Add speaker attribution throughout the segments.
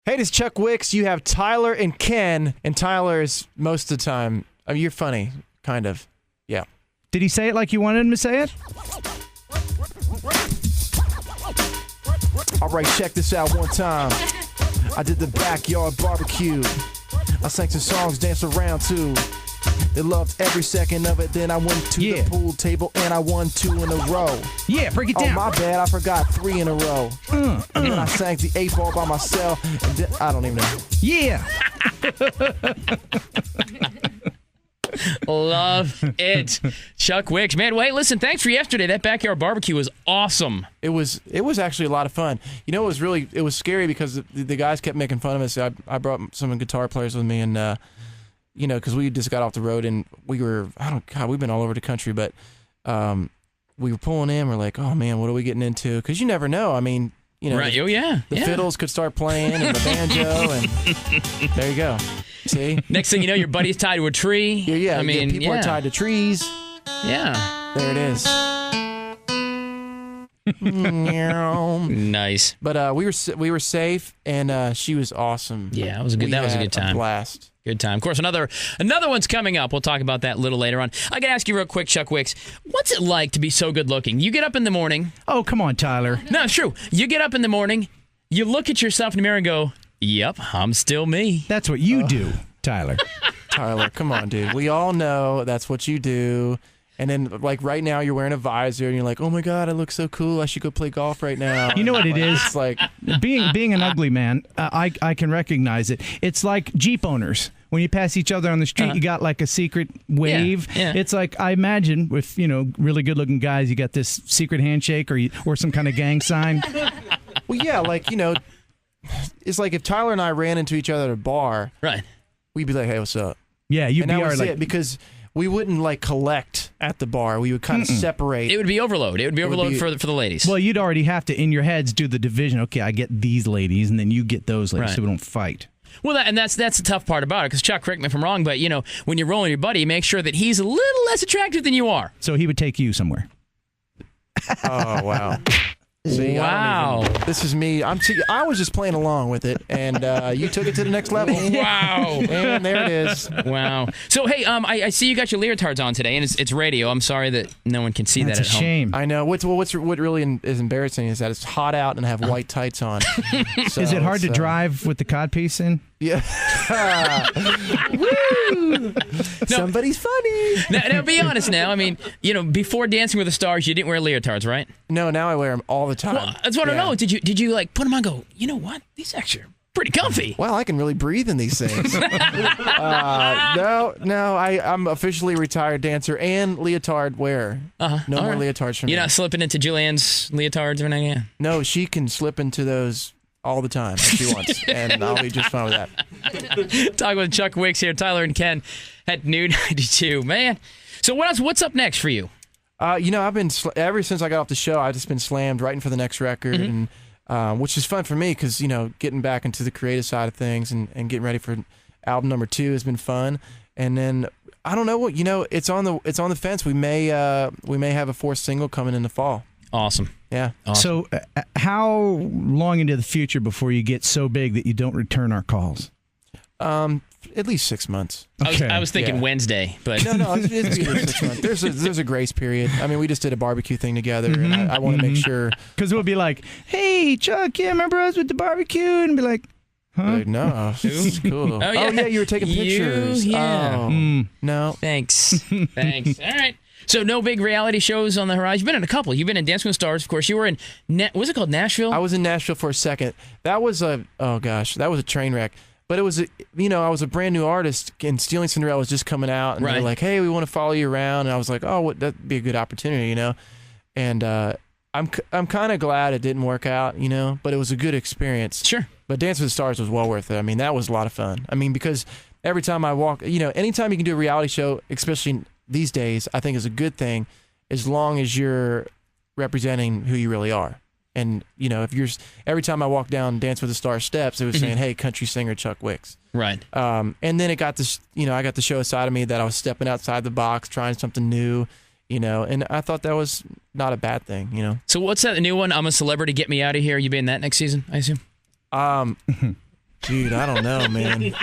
Speaker 1: Hey, this is Chuck Wicks. You have Tyler and Ken, and Tyler is most of the time. I mean, you're funny, kind of. Yeah.
Speaker 2: Did he say it like you wanted him to say it?
Speaker 1: All right, check this out one time. I did the backyard barbecue. I sang some songs, danced around too. They loved every second of it. Then I went to the pool table and I won 2 in a row.
Speaker 2: Yeah, break it down.
Speaker 1: Oh, my bad. I forgot 3 in a row. And then I sang the 8 ball by myself. And then, I don't even know.
Speaker 2: Yeah.
Speaker 3: Love it. Chuck Wicks. Man, wait, listen, thanks for yesterday. That backyard barbecue was awesome.
Speaker 1: It was actually a lot of fun. You know, it was scary because the guys kept making fun of us. I brought some guitar players with me, and you know, because we just got off the road and we've been all over the country, but we were pulling in. We're like, oh man, what are we getting into? Because you never know. I mean, you know,
Speaker 3: right?
Speaker 1: The fiddles could start playing and the banjo, and there you go. See?
Speaker 3: Next thing you know, your buddy's tied to a tree.
Speaker 1: Yeah. I mean, people are tied to trees.
Speaker 3: Yeah.
Speaker 1: There it is.
Speaker 3: Nice.
Speaker 1: But we were safe, and she was awesome.
Speaker 3: Yeah, that was a good time.
Speaker 1: A blast.
Speaker 3: Good time. Of course, another one's coming up. We'll talk about that a little later on. I got to ask you real quick, Chuck Wicks, what's it like to be so good looking? You get up in the morning.
Speaker 2: Oh, come on, Tyler.
Speaker 3: No, it's true. You get up in the morning, you look at yourself in the mirror and go, yep, I'm still me.
Speaker 2: That's what you do, Tyler.
Speaker 1: Tyler, come on, dude. We all know that's what you do. And then, like, right now, you're wearing a visor, and you're like, oh, my God, I look so cool. I should go play golf right now.
Speaker 2: You know what it is?
Speaker 1: It's like
Speaker 2: being an ugly man, I can recognize it. It's like Jeep owners. When you pass each other on the street, you got, like, a secret wave.
Speaker 3: Yeah.
Speaker 2: It's like, I imagine, with, you know, really good-looking guys, you got this secret handshake or some kind of gang sign.
Speaker 1: Well, yeah, like, you know, it's like if Tyler and I ran into each other at a bar,
Speaker 3: right?
Speaker 1: We'd be like, hey, what's up?
Speaker 2: Yeah, you'd
Speaker 1: and
Speaker 2: be
Speaker 1: that
Speaker 2: our,
Speaker 1: was
Speaker 2: like...
Speaker 1: it, because... we wouldn't, like, collect at the bar. We would kind of separate.
Speaker 3: It would be overload. It would be overload for the ladies.
Speaker 2: Well, you'd already have to, in your heads, do the division. Okay, I get these ladies, and then you get those ladies, so we don't fight.
Speaker 3: Well, that's the tough part about it, because Chuck, correct me if I'm wrong, but, you know, when you're rolling your buddy, make sure that he's a little less attractive than you are.
Speaker 2: So he would take you somewhere.
Speaker 1: Oh, wow. See,
Speaker 3: wow.
Speaker 1: This is me. I was just playing along with it, and you took it to the next level.
Speaker 3: Wow.
Speaker 1: And there it is.
Speaker 3: Wow. So, hey, I see you got your leotards on today, and it's radio. I'm sorry that no one can see that at home.
Speaker 2: That's a shame.
Speaker 1: I know. What really is embarrassing is that it's hot out and I have white tights on. So
Speaker 2: is it hard to drive with the codpiece in?
Speaker 1: Yeah. Woo! Somebody's funny.
Speaker 3: Now, be honest now. I mean, you know, before Dancing with the Stars, you didn't wear leotards, right?
Speaker 1: No, now I wear them all the time.
Speaker 3: Well, that's what I know. Did you like put them on and go, you know what? These actually are pretty comfy.
Speaker 1: Well, I can really breathe in these things. No, I'm officially retired dancer and leotard wearer. No more leotards for me.
Speaker 3: You're not slipping into Julianne's leotards or anything? Yeah.
Speaker 1: No, she can slip into those all the time if she wants, and I'll be just fine with that.
Speaker 3: Talking with Chuck Wicks here, Tyler and Ken at Noon 92. Man, so what else? What's up next for you?
Speaker 1: You know, I've been ever since I got off the show, I've just been slammed writing for the next record, and which is fun for me because, you know, getting back into the creative side of things and getting ready for album number 2 has been fun. And then I don't know what, you know, it's on the fence. We may have a 4th single coming in the fall.
Speaker 3: Awesome.
Speaker 1: Yeah.
Speaker 3: Awesome.
Speaker 2: So how long into the future before you get so big that you don't return our calls?
Speaker 1: At least 6 months.
Speaker 3: Okay. I was thinking Wednesday, but
Speaker 1: no, it's usually 6 months. There's a grace period. I mean, we just did a barbecue thing together, and I want to make sure,
Speaker 2: because we'll be like, "Hey, Chuck, yeah, remember us with the barbecue?" And be like, "Huh?
Speaker 1: Like, no, it's cool.
Speaker 3: Oh yeah,
Speaker 1: you were taking pictures. No,
Speaker 3: thanks. All right. So no big reality shows on the horizon. You've been in a couple. You've been in Dancing with the Stars, of course. You were in was it called Nashville?
Speaker 1: I was in Nashville for a second. That was a train wreck. But it was, I was a brand new artist, and Stealing Cinderella was just coming out, and they were like, "Hey, we want to follow you around," and I was like, "Oh, that'd be a good opportunity, you know." And I'm kind of glad it didn't work out, you know, but it was a good experience.
Speaker 3: Sure.
Speaker 1: But Dance with the Stars was well worth it. I mean, that was a lot of fun. I mean, because every time I walk, you know, anytime you can do a reality show, especially these days, I think is a good thing, as long as you're representing who you really are. And, you know, every time I walk down Dance with the Stars steps, it was saying, "Hey, country singer Chuck Wicks."
Speaker 3: Right.
Speaker 1: And then it got this, you know, I got to show a side of me that I was stepping outside the box, trying something new, you know, and I thought that was not a bad thing, you know.
Speaker 3: So what's that new one? I'm a Celebrity, Get Me Out of Here. You be in that next season, I assume?
Speaker 1: Dude, I don't know, man.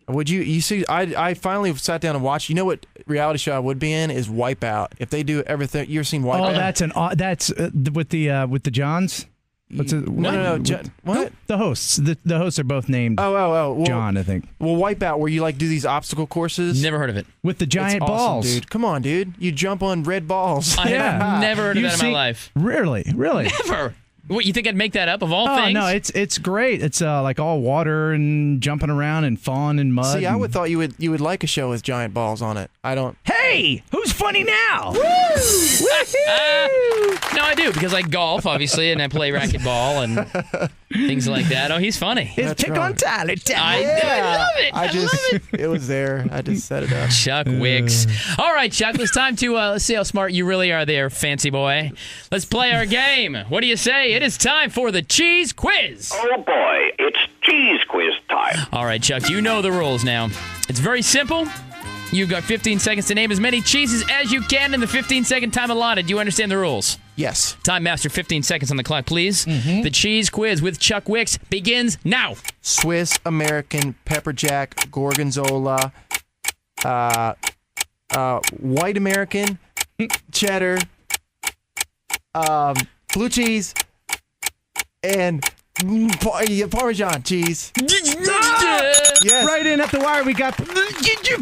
Speaker 1: Would you see? I finally sat down and watched. You know what reality show I would be in is Wipeout. If they do everything, you ever seen Wipeout?
Speaker 2: Oh, that's with the Johns.
Speaker 1: No. What?
Speaker 2: The hosts. The hosts are both named.
Speaker 1: Oh. Well,
Speaker 2: John, I think.
Speaker 1: Well, Wipeout, where you like do these obstacle courses.
Speaker 3: Never heard of it.
Speaker 2: With the giant
Speaker 1: It's awesome,
Speaker 2: balls,
Speaker 1: dude. Come on, dude. You jump on red balls.
Speaker 3: I have never heard of that in my life.
Speaker 2: Really?
Speaker 3: Never. What, you think I'd make that up of all things?
Speaker 2: No, it's great. It's like all water and jumping around and falling in mud.
Speaker 1: See, I would thought you would like a show with giant balls on it. I don't.
Speaker 2: Hey, who's funny now?
Speaker 3: No, I do because I golf, obviously, and I play racquetball and things like that. Oh, he's funny.
Speaker 2: It's pick on Tyler.
Speaker 3: I love it. I love it.
Speaker 1: It was there. I just set it up.
Speaker 3: Chuck Wicks. All right, Chuck. It's time to let's see how smart you really are there, fancy boy. Let's play our game. What do you say? It is time for the cheese quiz.
Speaker 4: Oh boy, it's cheese quiz time.
Speaker 3: All right, Chuck. You know the rules now. It's very simple. You've got 15 seconds to name as many cheeses as you can in the 15-second time allotted. Do you understand the rules?
Speaker 1: Yes.
Speaker 3: Time Master, 15 seconds on the clock, please. The cheese quiz with Chuck Wicks begins now.
Speaker 1: Swiss, American, pepper jack, gorgonzola, white American, cheddar, blue cheese, and Parmesan cheese. Yes.
Speaker 2: Right in at the wire, we got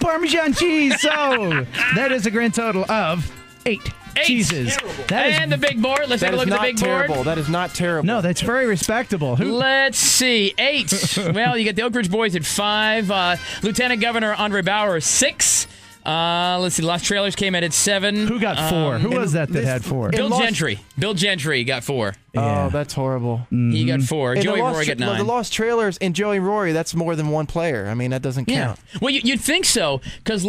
Speaker 2: Parmesan cheese. So that is a grand total of 8 cheeses.
Speaker 3: And the big board. Let's have a look at the big board.
Speaker 1: That is not terrible.
Speaker 2: No, that's very respectable.
Speaker 3: Let's see. 8. Well, you got the Oak Ridge Boys at 5. Lieutenant Governor Andre Bauer 6. Let's see. Lost Trailers came in at 7.
Speaker 2: Who got 4? Who was that had 4?
Speaker 3: Bill Gentry. Bill Gentry got 4.
Speaker 1: Oh, that's horrible.
Speaker 3: He got 4.
Speaker 1: And
Speaker 3: Joey Roy got 9.
Speaker 1: The Lost Trailers and Joey Rory, that's more than one player. I mean, that doesn't count.
Speaker 3: Well, you'd think so, because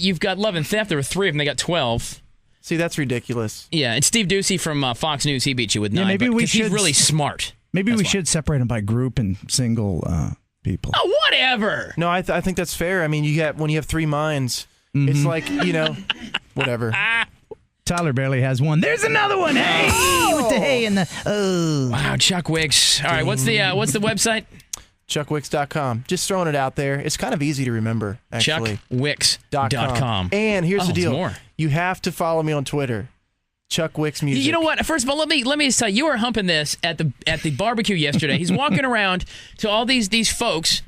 Speaker 3: you've got Love and Theft. There were 3 of them. They got 12.
Speaker 1: See, that's ridiculous.
Speaker 3: Yeah, and Steve Ducey from Fox News, he beat you with 9.
Speaker 2: Yeah, maybe we should.
Speaker 3: He's really smart.
Speaker 2: Maybe we should separate them by group and single people.
Speaker 3: Oh, whatever.
Speaker 1: No, I think that's fair. I mean, when you have 3 minds, it's like, whatever.
Speaker 2: Tyler barely has 1. There's another one. Hey, with the hay and the
Speaker 3: Wow, Chuck Wicks. All right, what's the website?
Speaker 1: ChuckWicks.com. Just throwing it out there. It's kind of easy to remember, actually.
Speaker 3: ChuckWicks.com.
Speaker 1: And here's the deal.
Speaker 3: More.
Speaker 1: You have to follow me on Twitter. Chuck Wicks Music.
Speaker 3: You know what? First of all, let me just tell you, you were humping this at the barbecue yesterday. He's walking around to all these folks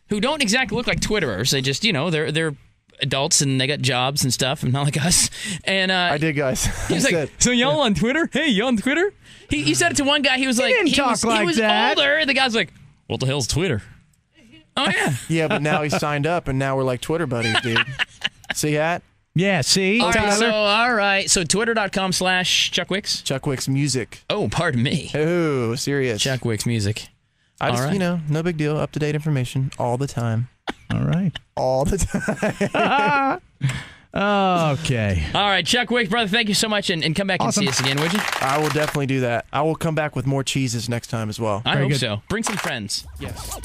Speaker 3: who don't exactly look like Twitterers. They just, they're adults and they got jobs and stuff, and not like us. And
Speaker 1: I did, guys.
Speaker 3: He was like, "So y'all on Twitter? Hey, you on Twitter?" He said it to one guy. He was like,
Speaker 2: he was that.
Speaker 3: older. And the guy's like, "What the hell's Twitter?" Oh yeah.
Speaker 1: Yeah, but now he's signed up, and now we're like Twitter buddies, dude. See that?
Speaker 2: Yeah, see?
Speaker 3: All right, so twitter.com/Chuck Wicks.
Speaker 1: Chuck Wicks Music.
Speaker 3: Oh, pardon me.
Speaker 1: Oh, serious.
Speaker 3: Chuck Wicks Music.
Speaker 1: I just, no big deal. Up-to-date information all the time.
Speaker 2: All right.
Speaker 1: All the time.
Speaker 2: Okay.
Speaker 3: All right, Chuck Wicks, brother, thank you so much, and come back and see us again, would you?
Speaker 1: I will definitely do that. I will come back with more cheeses next time as well.
Speaker 3: I hope so. Bring some friends.
Speaker 1: Yes.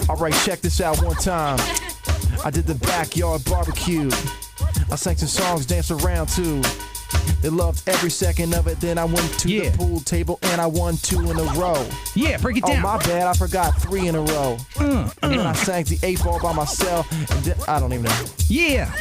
Speaker 1: All right, check this out one time. I did the backyard barbecue. I sang some songs, danced around too. They loved every second of it. Then I went to the pool table and I won 2 in a row.
Speaker 2: Yeah, break it down.
Speaker 1: Oh, my bad. I forgot 3 in a row. And then I sang the 8 ball by myself. And then, I don't even know.
Speaker 2: Yeah.